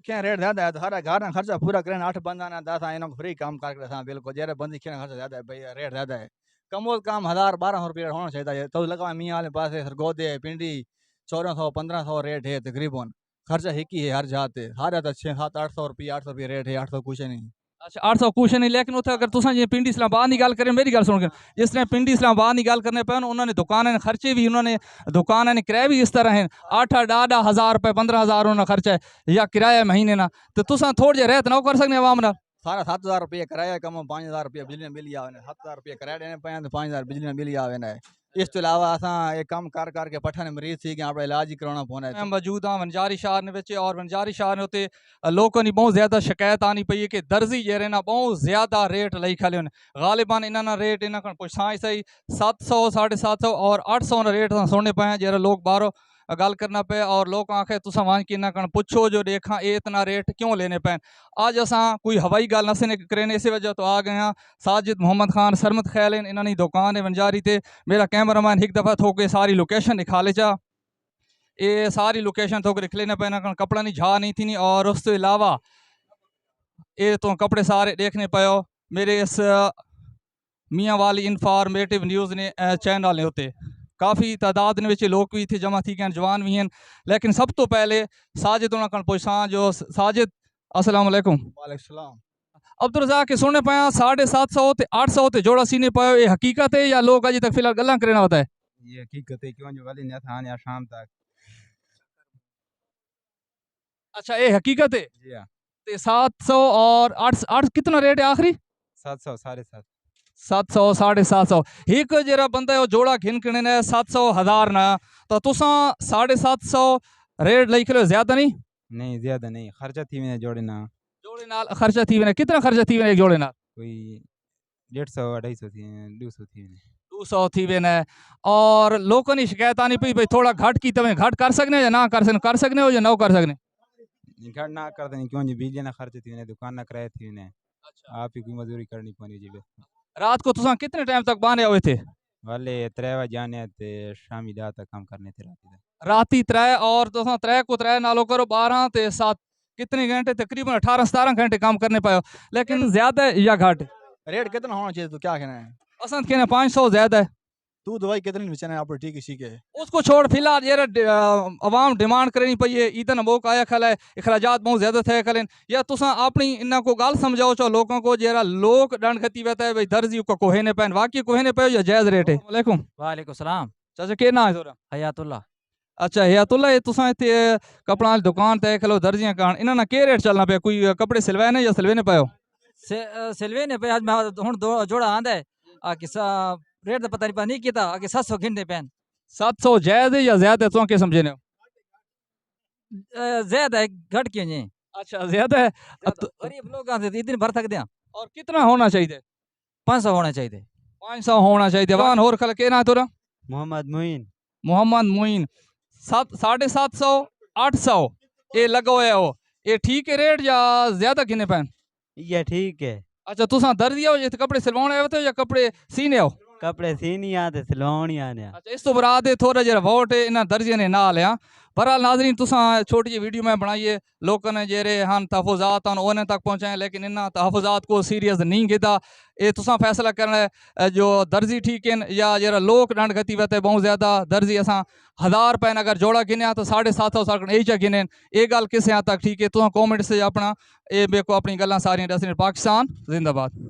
क्या रेट ज्यादा है तो सारा घर ना खर्चा पूरा करें 8 बंदा ना 10 इनको फ्री काम करके रखा बिल्कुल जेरे बंदी क्या खर्चा ज्यादा है भाई रेट ज्यादा है कम से कम 1000-1200 रुपये होना चाहिए तो लगा मियाँ वाले पास सरगोदे पिंडी 1400-1500 रेट है तकरीबन खर्चा एक ही है हर जाते सारे तो 600-700-800 रुपये 800 रुपये रेट है 800 कुछ नहीं। अच्छा 800 कुछ नहीं लेकिन उत्थे अगर तुसा जी पिंडी इस्लामाबाद की गल करें मेरी गल सुन के जिस तरह पिंडी इस्लामाबाद की गल करने पे उन्होंने दुकान खर्चे भी उन्होंने दुकान ने किराए भी इस तरह हैं 8-10 हज़ार रुपये 15,000 उन्होंने खर्चा है या किराया महीने ना तो तुसा थोड़े जे रहत ना कर सकने आवाम ना सारा 7,000 रुपये किराया कम 5,000 रुपये बिजली में मिली आवे 7,000 रुपये किराया देने पे तो 5,000 बिजली में मिली आवे ना इस तो अलावा असा एक काम कर करके पठन मरीज थी कि अपना इलाज ही कराना पौना है मौजूद हाँ वंजारी शहर ने विच और वंजारी शहर ने उत्ते लोगों की बहुत ज्यादा शिकायत आनी पई है कि दर्जी जेरे ना बहुत ज्यादा रेट लई खले हुन गालिबन इन्होंने रेट इन्हों को पुछाई सही 700 750 और 800 रेट सुनने पे जेरे लोग बाहरों गल करना पे और लोग आखे तुसा वहाँ कि इन्हों पुछो जो देखा ये इतना रेट क्यों लेने पे आज असा कोई हवाई गल नसे करें इस वजह तो आ गए हाँ साजिद मोहम्मद खान सरमत खैल इन्होंने दुकान है वंजारी ते मेरा कैमरामैन एक दफ़ा थोके सारी लोकेशन दिखा ले चा ये सारी लोकेशन थोक लिख लेने पे कपड़ा नहीं झा नहीं थी नहीं और उस तो अलावा ये तो कपड़े सारे देखने पाओ मेरे इस मियाँ वाली इंफॉर्मेटिव न्यूज़ ने चैनल ने होते काफ़ी तादाद ने लोग भी थे जमा थी गए जवान भी हैं लेकिन सब तो पहले साजिद उन्होंने पुछा जो साजिद अस्सलाम वालेकुम। वालेकुम सलाम। अब्दुल रज़ाक के सुनने पाया 750 ते 800 ते जोड़ा सीने पायो ये हकीकत है या लोग अभी तक फिलहाल गल्ला करना होता है? ये हकीकत है क्यों जो वाली ने था या शाम तक। अच्छा ये हकीकत है जी हाँ। ते 700 और 8 कितना रेट है आखिरी? 700 750 700 750 एक जरा बंदा है जोड़ा घिन किने ने 700 1000 ना तो तुसा 750 रेट लई खलो ज्यादा नहीं? नहीं ज्यादा नहीं खर्चा थी मैंने जोड़े नाल खर्चा थी मैंने कितना खर्चा थी मैंने एक जोड़े नाल? कोई 150 250 थी 200 थी मैंने 200 थी मैंने और लोगों की शिकायत आनी पई भाई थोड़ा घट की तमें घट कर सकने या ना कर सकने हो या ना कर सकने? घर ना करते नहीं क्यों जी बिजली ना खर्च थी मैंने दुकान ना किराया थी मैंने। अच्छा आप ही कोई मजदूरी करनी पड़ी जी रात को तुसा कितने टाइम तक बाने हुए थे? वाले 3 बजे जाने थे शामी रात तक काम करने थे राती 3 और तुसा 3 को 3 नालो करो 12 ते 7 कितने घंटे तकरीबन 18-17 घंटे काम करने पायो लेकिन ज्यादा है या घट? रेट कितना होना चाहिए तो क्या कहना है पसंद कहना 500 ज्यादा है तू दवाई कितनी बेचना है आप ठीक इसी के उसको छोड़ फिलहाल यार अवाम डिमांड करनी पई है इतन मौक आया खल है अखराजात बहुत ज्यादा थे खलें या तुसा अपनी इन्ना को गाल समझाओ चो लोगों को जरा लोग दंड खती वता है भाई दर्जी को कोहे ने पैन वाकई कोहे ने पे या जायज रेट है? वालेकुम वालेकुम सलाम। चाचा के ना है तोरा? हयातुल्ला। अच्छा हयातुल्ला ये तुसा इत्थे कपड़ा वाली दुकान ते खलो दर्जियां कान इन्ना के रेट चलना पे कोई कपड़े सिलवाने या सिलवेने पायो? सिलवे ने पे आज मैं हुन जोड़ा आंदा है आ किसा रेट तो पता नहीं किता आगे 700 घिनने पैन 700 जायज है या ज्यादा है? तुम के समझे ने? ज्यादा है घट क्यों जी? अच्छा ज्यादा है गरीब लोग आते इतने भर सकते हैं और कितना होना चाहिए? 500 होना चाहिए 500 होना चाहिए वान होर खल के ना तोरा? मोहम्मद मुइन मोहम्मद मुइन 750 800 ये लगो है वो ये ठीक है रेट या ज्यादा किने पैन? ये ठीक है। अच्छा तुसा दर्जी हो ये कपड़े सिलवाने आए थे या कपड़े सीने हो? कपड़े सीनी आते सिलवानी आने। अच्छा इस तो बरात है थोड़ा जरा वोट है इन्हें दर्जिया ने ना लिया बहरहाल नाजरीन तुसा छोटी जी वीडियो में बनाइए लोगों ने जेरे हन तहफुजात उन्हें तक पहुँचाए लेकिन इन्हें तहफुजात को सीरियस नहीं गिता ये तुसा फैसला करना है जो दर्जी ठीक है या जरा लोग डंड गति वते बहुत ज्यादा दर्जी असा 1000 रुपये अगर जोड़ा गिने तो 750 सौ यही गिने ये गल किस यहाँ तक ठीक है तुम कॉमेंट से अपना ये बेको अपनी गल्लां सारियां दसने पाकिस्तान जिंदाबाद।